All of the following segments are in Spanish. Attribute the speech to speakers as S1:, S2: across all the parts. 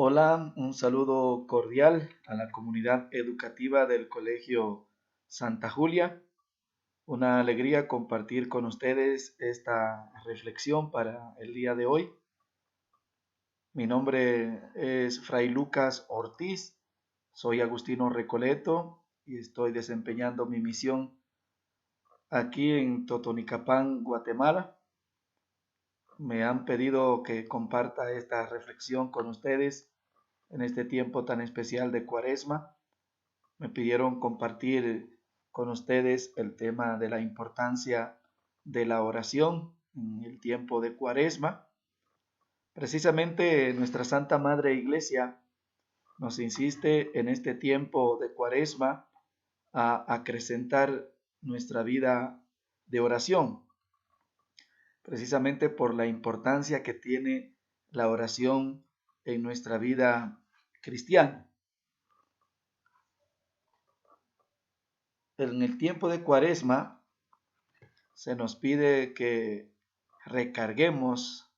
S1: Hola, un saludo cordial a la comunidad educativa del Colegio Santa Julia. Una alegría compartir con ustedes esta reflexión para el día de hoy. Mi nombre es Fray Lucas Ortiz, soy agustino Recoleto y estoy desempeñando mi misión aquí en Totonicapán, Guatemala. Me han pedido que comparta esta reflexión con ustedes en este tiempo tan especial de Cuaresma. Me pidieron compartir con ustedes el tema de la importancia de la oración en el tiempo de Cuaresma. Precisamente nuestra Santa Madre Iglesia nos insiste en este tiempo de Cuaresma a acrecentar nuestra vida de oración, precisamente por la importancia que tiene la oración en nuestra vida cristiana. En el tiempo de Cuaresma se nos pide que recarguemos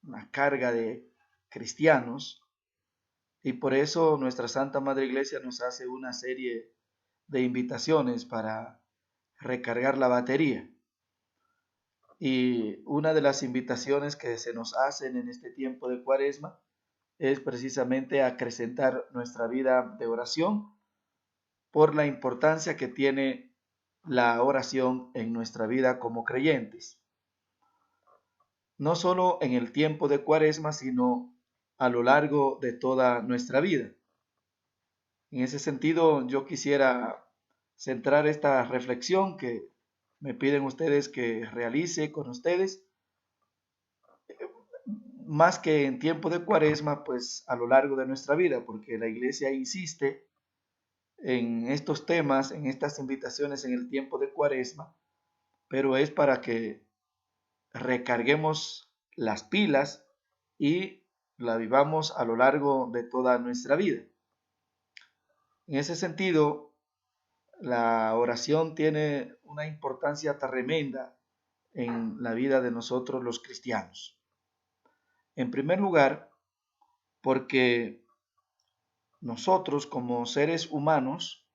S1: la carga de cristianos y por eso nuestra Santa Madre Iglesia nos hace una serie de invitaciones para recargar la batería. Y una de las invitaciones que se nos hacen en este tiempo de Cuaresma es precisamente acrecentar nuestra vida de oración por la importancia que tiene la oración en nuestra vida como creyentes. No solo en el tiempo de Cuaresma, sino a lo largo de toda nuestra vida. En ese sentido, yo quisiera centrar esta reflexión que me piden ustedes que realice con ustedes, más que en tiempo de Cuaresma, pues a lo largo de nuestra vida, porque la Iglesia insiste en estos temas, en estas invitaciones en el tiempo de Cuaresma, pero es para que recarguemos las pilas y la vivamos a lo largo de toda nuestra vida. En ese sentido, la oración tiene una importancia tremenda en la vida de nosotros los cristianos. En primer lugar, porque nosotros como seres humanos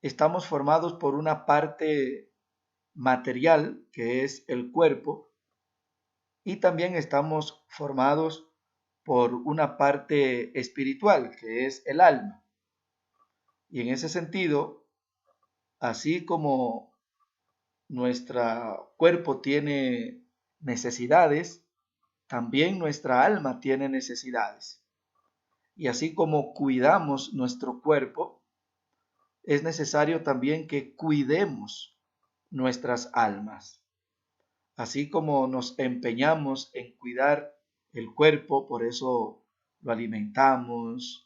S1: estamos formados por una parte material, que es el cuerpo, y también estamos formados por una parte espiritual, que es el alma. Y en ese sentido, así como nuestro cuerpo tiene necesidades, también nuestra alma tiene necesidades. Y así como cuidamos nuestro cuerpo, es necesario también que cuidemos nuestras almas. Así como nos empeñamos en cuidar el cuerpo, por eso lo alimentamos,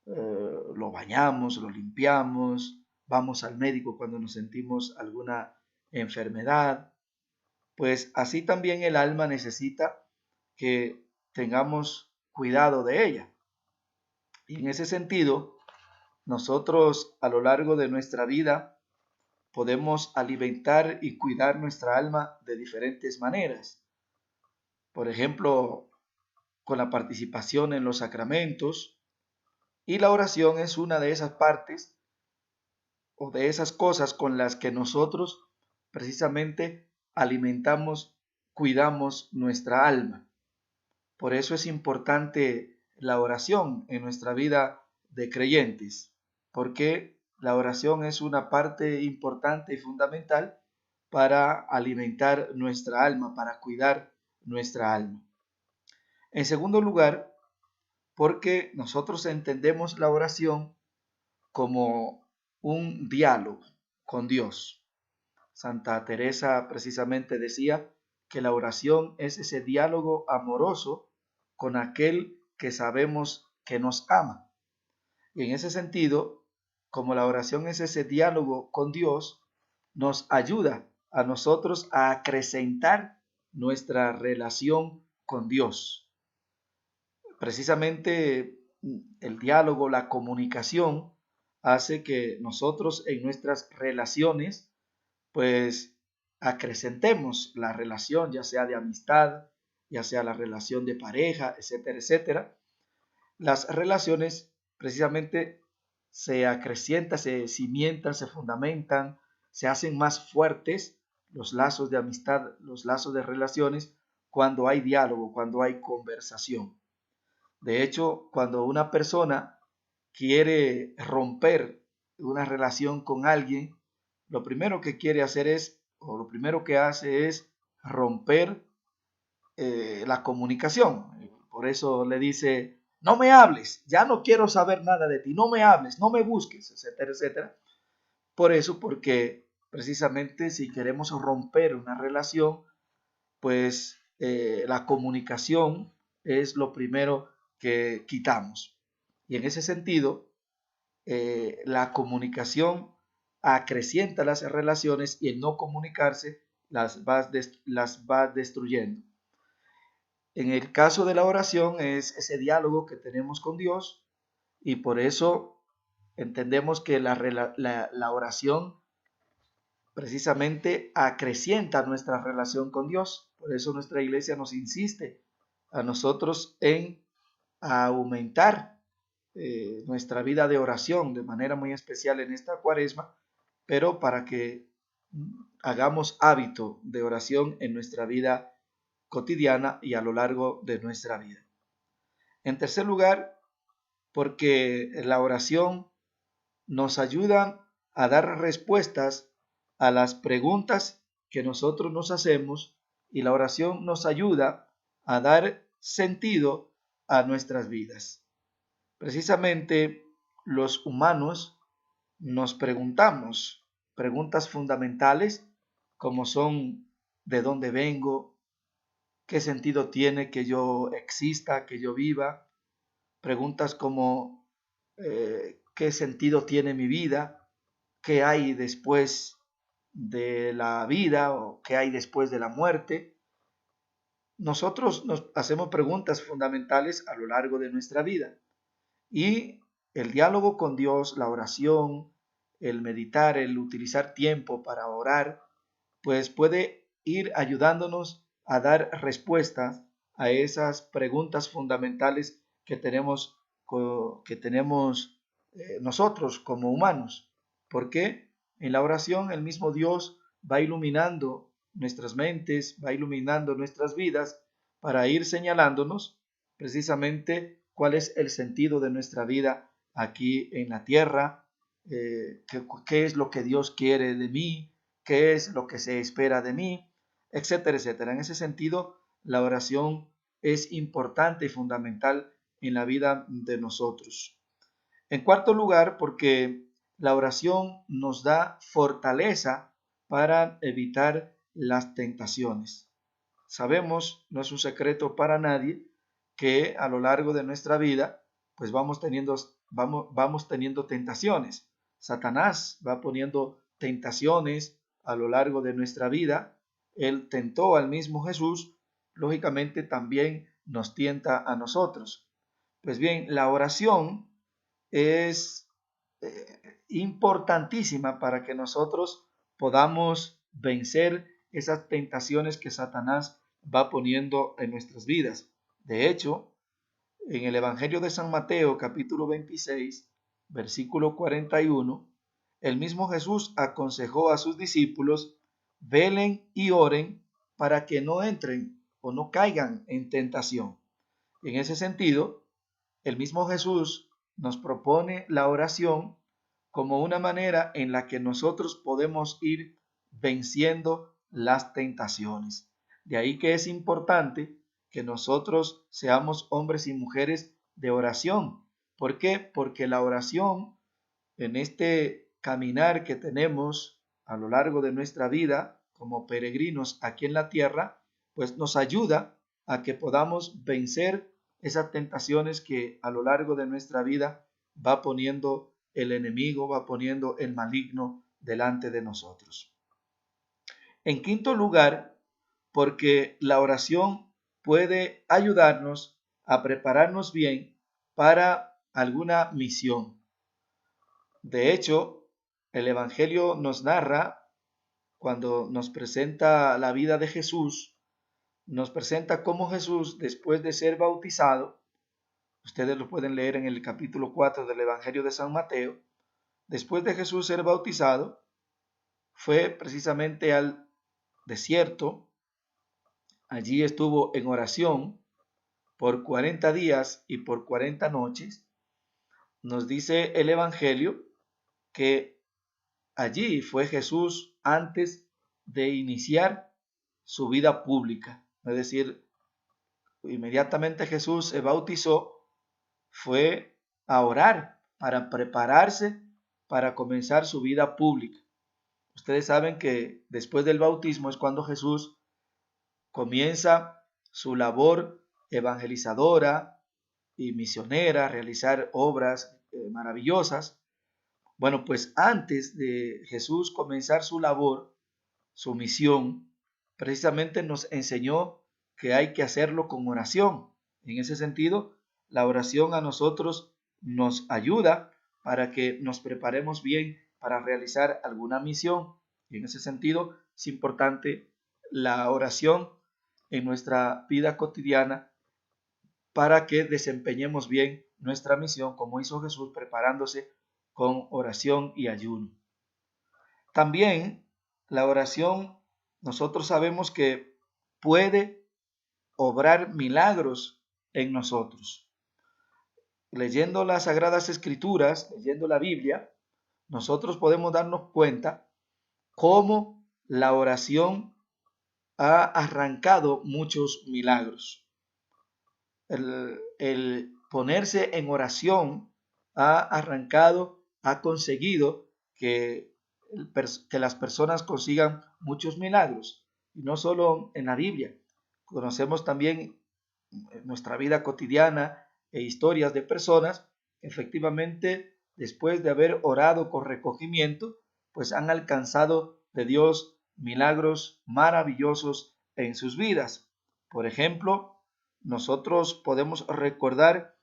S1: lo bañamos, lo limpiamos, vamos al médico cuando nos sentimos alguna enfermedad, pues así también el alma necesita que tengamos cuidado de ella. Y en ese sentido, nosotros a lo largo de nuestra vida podemos alimentar y cuidar nuestra alma de diferentes maneras. Por ejemplo, con la participación en los sacramentos, y la oración es una de esas partes o de esas cosas con las que nosotros precisamente alimentamos, cuidamos nuestra alma. Por eso es importante la oración en nuestra vida de creyentes, porque la oración es una parte importante y fundamental para alimentar nuestra alma, para cuidar nuestra alma. En segundo lugar, porque nosotros entendemos la oración como un diálogo con Dios. Santa Teresa precisamente decía que la oración es ese diálogo amoroso con aquel que sabemos que nos ama. Y en ese sentido, como la oración es ese diálogo con Dios, nos ayuda a nosotros a acrecentar nuestra relación con Dios. Precisamente el diálogo, la comunicación, hace que nosotros en nuestras relaciones, pues acrecentemos la relación, ya sea de amistad, ya sea la relación de pareja, etcétera, etcétera. las relaciones precisamente se acrecientan, se cimientan, se fundamentan, se hacen más fuertes los lazos de amistad, los lazos de relaciones, cuando hay diálogo, cuando hay conversación. De hecho, cuando una persona quiere romper una relación con alguien, lo primero que quiere hacer es, o lo primero que hace es romper la comunicación. Por eso le dice, no me hables, ya no quiero saber nada de ti, no me hables, no me busques, etcétera, etcétera. Por eso, porque precisamente si queremos romper una relación, pues la comunicación es lo primero que quitamos. Y en ese sentido, la comunicación acrecienta las relaciones y el no comunicarse las va destruyendo. En el caso de la oración es ese diálogo que tenemos con Dios y por eso entendemos que la oración precisamente acrecienta nuestra relación con Dios. Por eso nuestra iglesia nos insiste a nosotros en aumentar nuestra vida de oración de manera muy especial en esta cuaresma, pero para que hagamos hábito de oración en nuestra vida cotidiana y a lo largo de nuestra vida. En tercer lugar, porque la oración nos ayuda a dar respuestas a las preguntas que nosotros nos hacemos y la oración nos ayuda a dar sentido a nuestras vidas. Precisamente los humanos nos preguntamos preguntas fundamentales como son ¿de dónde vengo? ¿Qué sentido tiene que yo exista, que yo viva? Preguntas como ¿qué sentido tiene mi vida? ¿Qué hay después de la vida o qué hay después de la muerte? Nosotros nos hacemos preguntas fundamentales a lo largo de nuestra vida y el diálogo con Dios, la oración, el meditar, el utilizar tiempo para orar, pues puede ir ayudándonos a dar respuestas a esas preguntas fundamentales que tenemos nosotros como humanos. Porque en la oración el mismo Dios va iluminando nuestras mentes, va iluminando nuestras vidas para ir señalándonos precisamente cuál es el sentido de nuestra vida aquí en la tierra, qué es lo que Dios quiere de mí, qué es lo que se espera de mí, etcétera, etcétera. En ese sentido, la oración es importante y fundamental en la vida de nosotros. En cuarto lugar, porque la oración nos da fortaleza para evitar las tentaciones. Sabemos, no es un secreto para nadie, que a lo largo de nuestra vida, pues vamos teniendo tentaciones. Satanás va poniendo tentaciones a lo largo de nuestra vida. Él tentó al mismo Jesús, lógicamente también nos tienta a nosotros. Pues bien, la oración es importantísima para que nosotros podamos vencer esas tentaciones que Satanás va poniendo en nuestras vidas. De hecho, en el Evangelio de San Mateo, capítulo 26, versículo 41, el mismo Jesús aconsejó a sus discípulos, velen y oren para que no entren o no caigan en tentación. En ese sentido, el mismo Jesús nos propone la oración como una manera en la que nosotros podemos ir venciendo las tentaciones. De ahí que es importante que nosotros seamos hombres y mujeres de oración. ¿Por qué? Porque la oración en este caminar que tenemos a lo largo de nuestra vida como peregrinos aquí en la tierra, pues nos ayuda a que podamos vencer esas tentaciones que a lo largo de nuestra vida va poniendo el enemigo, va poniendo el maligno delante de nosotros. En quinto lugar, porque la oración puede ayudarnos a prepararnos bien para alguna misión. De hecho, el Evangelio nos narra, cuando nos presenta la vida de Jesús, nos presenta cómo Jesús, después de ser bautizado, Ustedes lo pueden leer en el capítulo 4 del Evangelio de San Mateo. Después de Jesús ser bautizado, fue precisamente al desierto. Allí estuvo en oración por 40 días y por 40 noches. Nos dice el Evangelio que allí fue Jesús antes de iniciar su vida pública. Es decir, inmediatamente Jesús se bautizó, fue a orar para prepararse para comenzar su vida pública. Ustedes saben que después del bautismo es cuando Jesús comienza su labor evangelizadora y misionera, realizar obras maravillosas. Bueno, pues antes de Jesús comenzar su labor, su misión, precisamente nos enseñó que hay que hacerlo con oración. En ese sentido, la oración a nosotros nos ayuda para que nos preparemos bien para realizar alguna misión. Y en ese sentido, es importante la oración en nuestra vida cotidiana para que desempeñemos bien nuestra misión, como hizo Jesús preparándose con oración y ayuno. También la oración, nosotros sabemos que puede obrar milagros en nosotros. Leyendo las Sagradas Escrituras, leyendo la Biblia, nosotros podemos darnos cuenta cómo la oración ha arrancado muchos milagros. El ponerse en oración ha arrancado, ha conseguido que las personas consigan muchos milagros. Y no solo en la Biblia, conocemos también en nuestra vida cotidiana historias de personas que efectivamente después de haber orado con recogimiento, pues han alcanzado de Dios milagros maravillosos en sus vidas. Por ejemplo, nosotros podemos recordar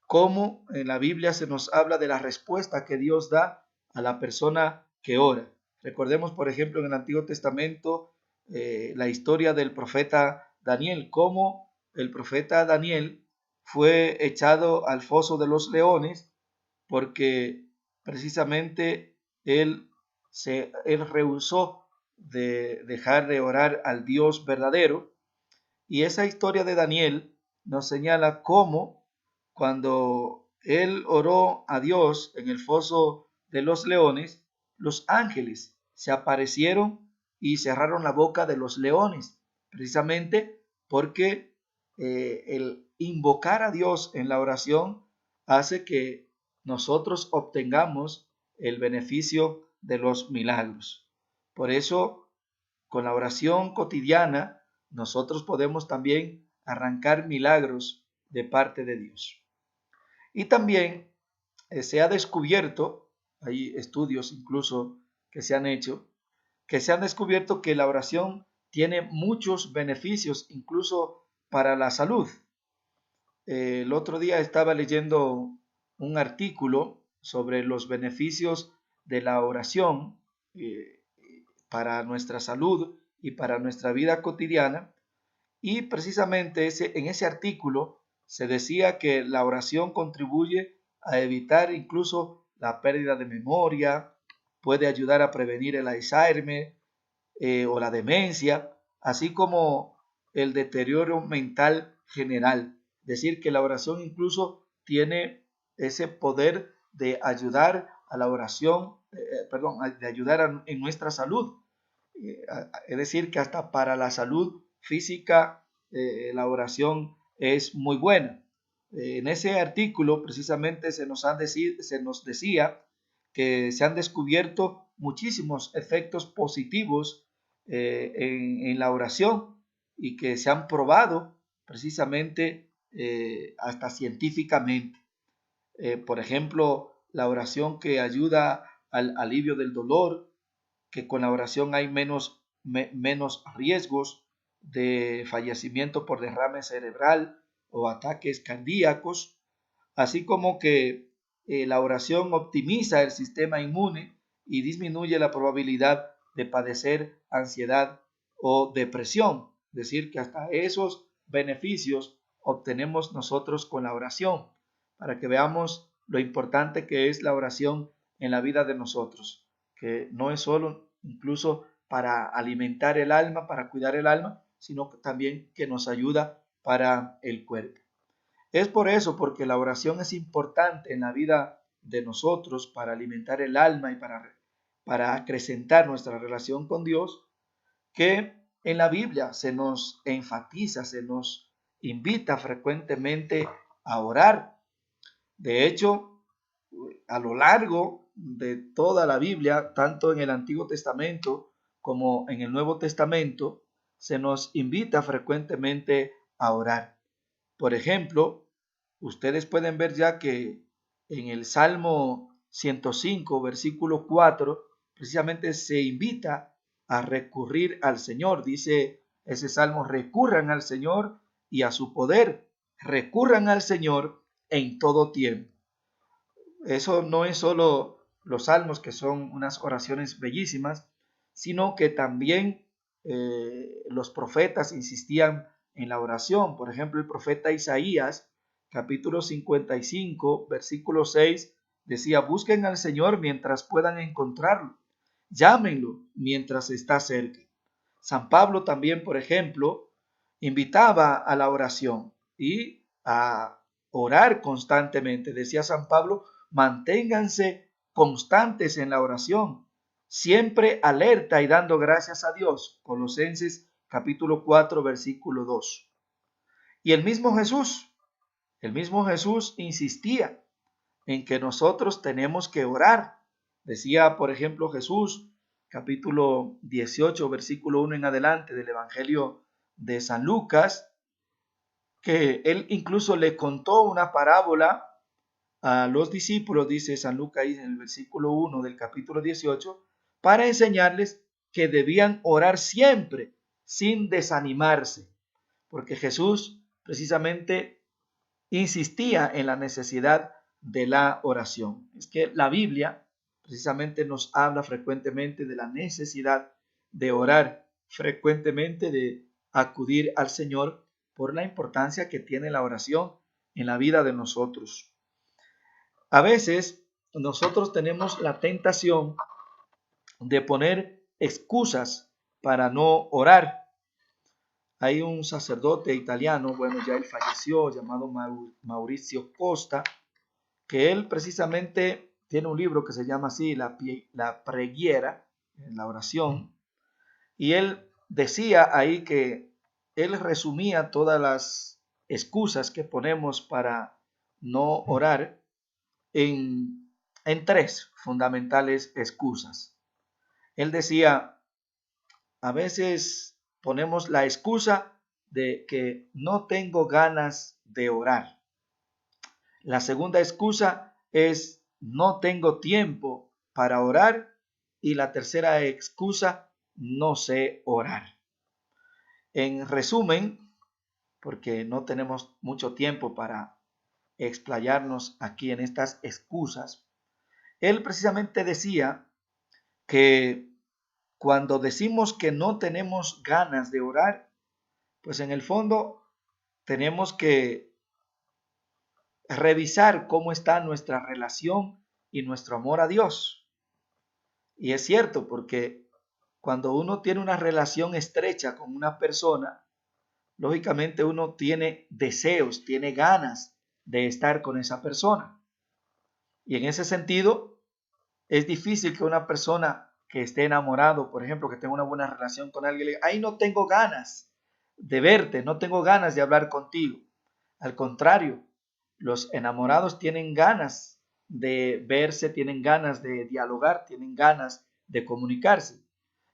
S1: cómo en la Biblia se nos habla de la respuesta que Dios da a la persona que ora. Recordemos, por ejemplo, en el Antiguo Testamento la historia del profeta Daniel, cómo el profeta Daniel fue echado al foso de los leones porque precisamente él rehusó de dejar de orar al Dios verdadero. Y esa historia de Daniel nos señala cómo cuando él oró a Dios en el foso de los leones, los ángeles se aparecieron y cerraron la boca de los leones, precisamente porque el invocar a Dios en la oración hace que nosotros obtengamos el beneficio de los milagros. Por eso, con la oración cotidiana, nosotros podemos también arrancar milagros de parte de Dios. Y también se ha descubierto, hay estudios incluso que se han hecho, que se han descubierto que la oración tiene muchos beneficios, incluso para la salud. El otro día estaba leyendo un artículo sobre los beneficios de la oración para nuestra salud y para nuestra vida cotidiana. Y precisamente en ese artículo se decía que la oración contribuye a evitar incluso la pérdida de memoria, puede ayudar a prevenir el Alzheimer o la demencia, así como el deterioro mental general. Es decir, que la oración incluso tiene ese poder de ayudar a la oración, de ayudar en nuestra salud. Es decir, que hasta para la salud física la oración es muy buena. En ese artículo precisamente se nos decía que se han descubierto muchísimos efectos positivos en la oración y que se han probado precisamente hasta científicamente. Por ejemplo, la oración que ayuda al alivio del dolor, que con la oración hay menos riesgos de fallecimiento por derrame cerebral o ataques cardíacos, así como que la oración optimiza el sistema inmune y disminuye la probabilidad de padecer ansiedad o depresión. Es decir, que hasta esos beneficios obtenemos nosotros con la oración, para que veamos lo importante que es la oración en la vida de nosotros, que no es solo incluso para alimentar el alma, para cuidar el alma, sino que también que nos ayuda para el cuerpo. Es por eso, porque la oración es importante en la vida de nosotros para alimentar el alma y para acrecentar nuestra relación con Dios, que en la Biblia se nos enfatiza, se nos invita frecuentemente a orar. De hecho, a lo largo de toda la Biblia, tanto en el Antiguo Testamento como en el Nuevo Testamento, se nos invita frecuentemente a orar. Por ejemplo, ustedes pueden ver ya que en el Salmo 105, versículo 4, precisamente se invita a recurrir al Señor. Dice ese salmo: recurran al Señor y a su poder, recurran al Señor en todo tiempo. Eso no es solo los salmos, que son unas oraciones bellísimas, sino que también los profetas insistían en la oración. Por ejemplo, el profeta Isaías, capítulo 55, versículo 6, decía: busquen al Señor mientras puedan encontrarlo, llámenlo mientras está cerca. San Pablo también, por ejemplo, invitaba a la oración y a orar constantemente. Decía San Pablo: manténganse constantes en la oración, siempre alerta y dando gracias a Dios. Colosenses capítulo 4, versículo 2. Y el mismo Jesús insistía en que nosotros tenemos que orar. Decía, por ejemplo, Jesús, capítulo 18, versículo 1 en adelante del Evangelio de San Lucas, que él incluso le contó una parábola a los discípulos, dice San Lucas ahí en el versículo 1 del capítulo 18, para enseñarles que debían orar siempre sin desanimarse, porque Jesús precisamente insistía en la necesidad de la oración. Es que la Biblia precisamente nos habla frecuentemente de la necesidad de orar frecuentemente, de acudir al Señor por la importancia que tiene la oración en la vida de nosotros. A veces nosotros tenemos la tentación de poner excusas para no orar. Hay un sacerdote italiano, bueno, ya él falleció, llamado Maurizio Costa, que él precisamente tiene un libro que se llama así, la preghiera, la oración, y él decía ahí que él resumía todas las excusas que ponemos para no orar en tres fundamentales excusas. Él decía: a veces ponemos la excusa de que no tengo ganas de orar. La segunda excusa es: no tengo tiempo para orar. Y la tercera excusa: no sé orar. En resumen, porque no tenemos mucho tiempo para explayarnos aquí en estas excusas, él precisamente decía que cuando decimos que no tenemos ganas de orar, pues en el fondo tenemos que revisar cómo está nuestra relación y nuestro amor a Dios. Y es cierto, porque cuando uno tiene una relación estrecha con una persona, lógicamente uno tiene deseos, tiene ganas de estar con esa persona. Y en ese sentido, es difícil que una persona que esté enamorado, por ejemplo, que tenga una buena relación con alguien, le diga: ay, no tengo ganas de verte, no tengo ganas de hablar contigo. Al contrario, los enamorados tienen ganas de verse, tienen ganas de dialogar, tienen ganas de comunicarse.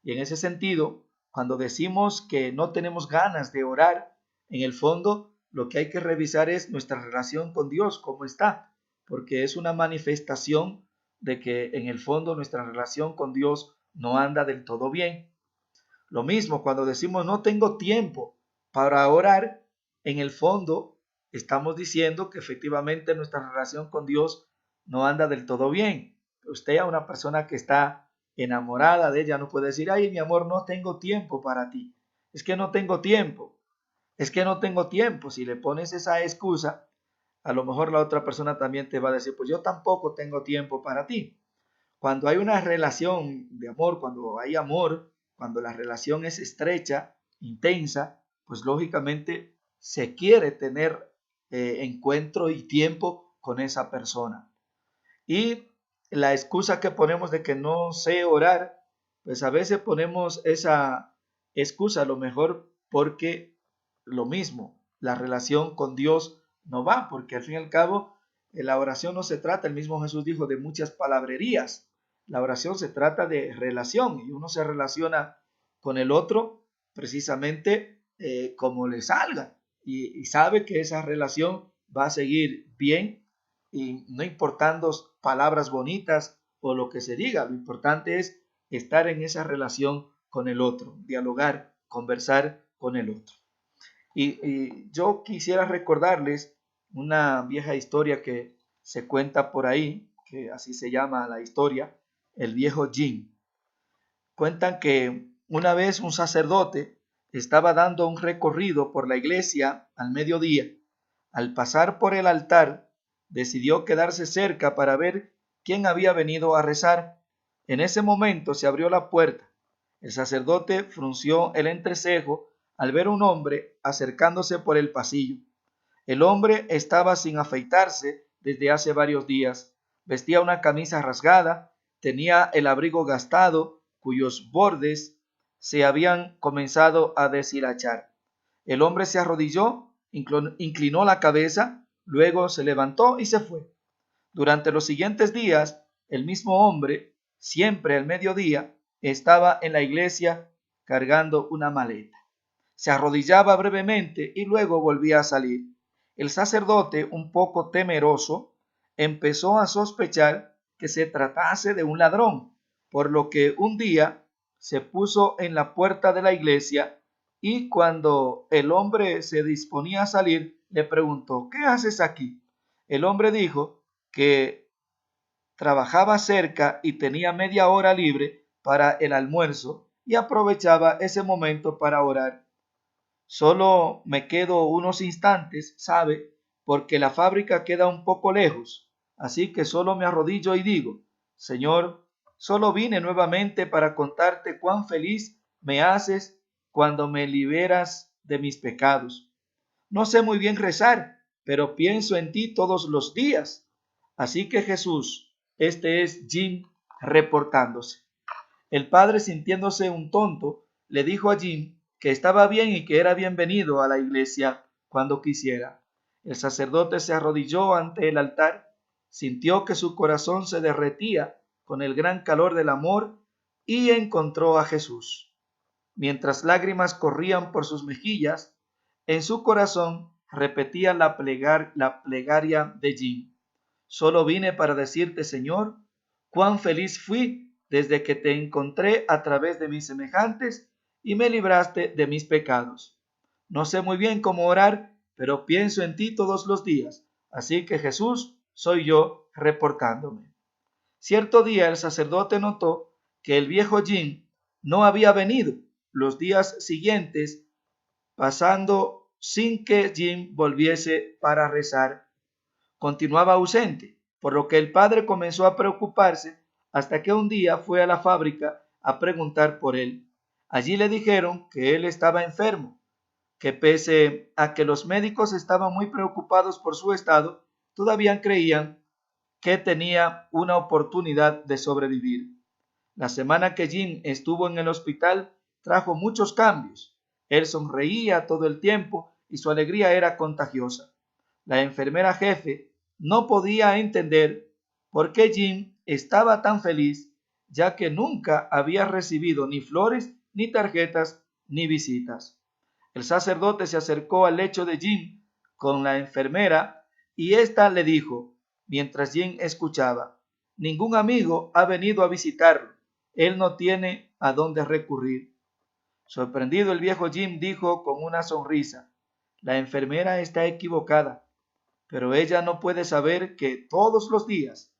S1: Y en ese sentido, cuando decimos que no tenemos ganas de orar, en el fondo lo que hay que revisar es nuestra relación con Dios, cómo está, porque es una manifestación de que en el fondo nuestra relación con Dios no anda del todo bien. Lo mismo cuando decimos no tengo tiempo para orar, en el fondo estamos diciendo que efectivamente nuestra relación con Dios no anda del todo bien. Usted, a una persona que está enamorada de ella, no puede decir: ay, mi amor, no tengo tiempo para ti. Es que no tengo tiempo. es que no tengo tiempo. Si le pones esa excusa, a lo mejor la otra persona también te va a decir, pues yo tampoco tengo tiempo para ti. Cuando hay una relación de amor, cuando hay amor, cuando la relación es estrecha, intensa, pues lógicamente se quiere tener encuentro y tiempo con esa persona. Y la excusa que ponemos de que no sé orar, pues a veces ponemos esa excusa a lo mejor porque lo mismo, la relación con Dios no va, porque al fin y al cabo la oración no se trata, el mismo Jesús dijo, de muchas palabrerías. La oración se trata de relación y uno se relaciona con el otro precisamente como le salga y sabe que esa relación va a seguir bien y no importando palabras bonitas o lo que se diga, lo importante es estar en esa relación con el otro, dialogar, conversar con el otro. Y yo quisiera recordarles una vieja historia que se cuenta por ahí, que así se llama la historia, el viejo Jim. Cuentan que una vez un sacerdote estaba dando un recorrido por la iglesia al mediodía. Al pasar por el altar, decidió quedarse cerca para ver quién había venido a rezar. En ese momento se abrió la puerta. El sacerdote frunció el entrecejo al ver un hombre acercándose por el pasillo. El hombre estaba sin afeitarse desde hace varios días. Vestía una camisa rasgada, tenía el abrigo gastado, cuyos bordes se habían comenzado a deshilachar. El hombre se arrodilló, inclinó la cabeza, luego se levantó y se fue. Durante los siguientes días, el mismo hombre, siempre al mediodía, estaba en la iglesia cargando una maleta. Se arrodillaba brevemente y luego volvía a salir. El sacerdote, un poco temeroso, empezó a sospechar que se tratase de un ladrón, por lo que un día se puso en la puerta de la iglesia y cuando el hombre se disponía a salir, le preguntó, ¿qué haces aquí? El hombre dijo que trabajaba cerca y tenía media hora libre para el almuerzo y aprovechaba ese momento para orar. Solo me quedo unos instantes, ¿sabe? Porque la fábrica queda un poco lejos. Así que solo me arrodillo y digo, Señor, solo vine nuevamente para contarte cuán feliz me haces cuando me liberas de mis pecados. No sé muy bien rezar, pero pienso en ti todos los días. Así que Jesús, este es Jim reportándose. El padre, sintiéndose un tonto, le dijo a Jim que estaba bien y que era bienvenido a la iglesia cuando quisiera. El sacerdote se arrodilló ante el altar, sintió que su corazón se derretía con el gran calor del amor y encontró a Jesús. Mientras lágrimas corrían por sus mejillas, en su corazón repetía la plegaria de Jim. Solo vine para decirte, Señor, cuán feliz fui desde que te encontré a través de mis semejantes y me libraste de mis pecados. No sé muy bien cómo orar, pero pienso en ti todos los días. Así que Jesús, soy yo reportándome. Cierto día el sacerdote notó que el viejo Jim no había venido los días siguientes, pasando sin que Jim volviese para rezar. Continuaba ausente, por lo que el padre comenzó a preocuparse hasta que un día fue a la fábrica a preguntar por él. Allí le dijeron que él estaba enfermo, que pese a que los médicos estaban muy preocupados por su estado, todavía creían que tenía una oportunidad de sobrevivir. La semana que Jim estuvo en el hospital trajo muchos cambios. Él sonreía todo el tiempo y su alegría era contagiosa. La enfermera jefe no podía entender por qué Jim estaba tan feliz, ya que nunca había recibido ni flores, ni tarjetas, ni visitas. El sacerdote se acercó al lecho de Jim con la enfermera y ésta le dijo, mientras Jim escuchaba, ningún amigo ha venido a visitarlo. Él no tiene a dónde recurrir. Sorprendido, el viejo Jim dijo con una sonrisa, la enfermera está equivocada, pero ella no puede saber que todos los días,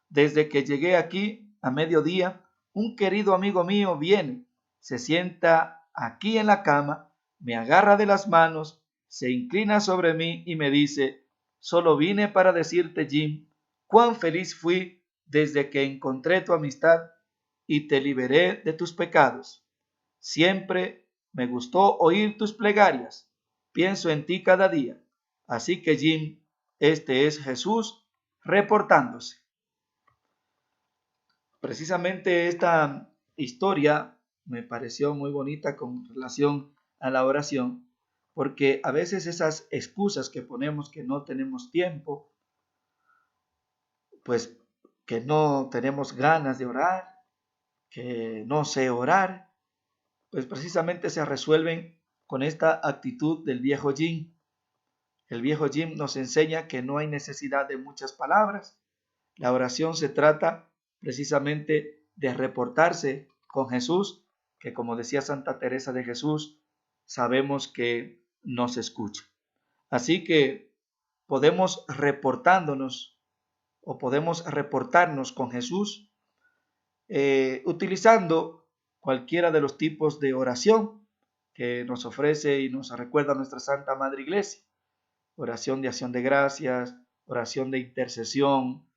S1: desde que llegué aquí a mediodía, un querido amigo mío viene, se sienta aquí en la cama, me agarra de las manos, se inclina sobre mí y me dice: solo vine para decirte, Jim, cuán feliz fui desde que encontré tu amistad y te liberé de tus pecados. Siempre me gustó oír tus plegarias. Pienso en ti cada día. Así que, Jim, este es Jesús reportándose. Precisamente esta historia me pareció muy bonita con relación a la oración, porque a veces esas excusas que ponemos, que no tenemos tiempo, pues que no tenemos ganas de orar, que no sé orar, pues precisamente se resuelven con esta actitud del viejo Jim. El viejo Jim nos enseña que no hay necesidad de muchas palabras. La oración se trata precisamente de reportarse con Jesús, que como decía Santa Teresa de Jesús, sabemos que nos escucha. Así que podemos reportándonos o podemos reportarnos con Jesús utilizando cualquiera de los tipos de oración que nos ofrece y nos recuerda nuestra Santa Madre Iglesia. Oración de acción de gracias, oración de intercesión,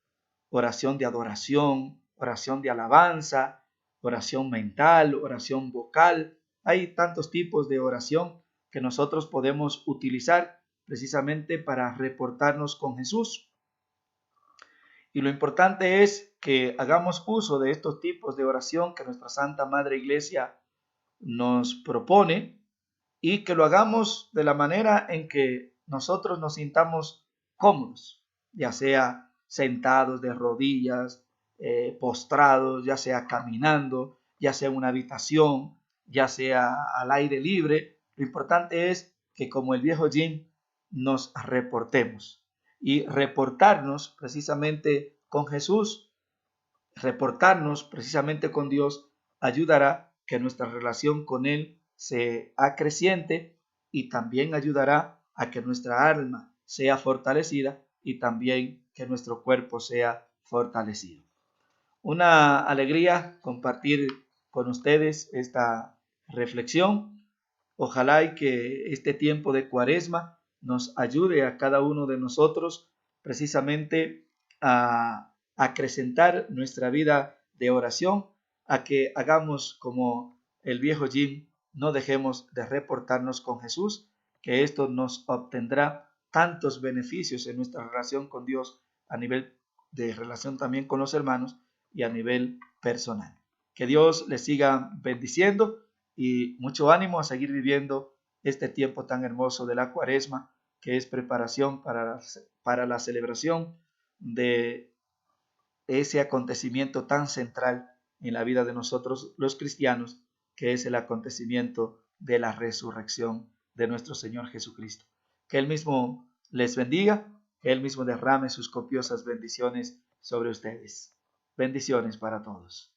S1: oración de adoración, oración de alabanza, oración mental, oración vocal. Hay tantos tipos de oración que nosotros podemos utilizar precisamente para reportarnos con Jesús. Y lo importante es que hagamos uso de estos tipos de oración que nuestra Santa Madre Iglesia nos propone y que lo hagamos de la manera en que nosotros nos sintamos cómodos, ya sea sentados de rodillas, postrados, ya sea caminando, ya sea en una habitación, ya sea al aire libre. Lo importante es que, como el viejo Jim, nos reportemos y reportarnos precisamente con Jesús, reportarnos precisamente con Dios, ayudará que nuestra relación con Él se acreciente y también ayudará a que nuestra alma sea fortalecida y también que nuestro cuerpo sea fortalecido. Una alegría compartir con ustedes esta reflexión. Ojalá y que este tiempo de Cuaresma nos ayude a cada uno de nosotros precisamente a acrecentar nuestra vida de oración, a que hagamos como el viejo Jim, no dejemos de reportarnos con Jesús, que esto nos obtendrá tantos beneficios en nuestra relación con Dios a nivel de relación también con los hermanos y a nivel personal. Que Dios les siga bendiciendo y mucho ánimo a seguir viviendo este tiempo tan hermoso de la Cuaresma, que es preparación para la celebración de ese acontecimiento tan central en la vida de nosotros los cristianos, que es el acontecimiento de la resurrección de nuestro Señor Jesucristo. Que Él mismo les bendiga, que Él mismo derrame sus copiosas bendiciones sobre ustedes. Bendiciones para todos.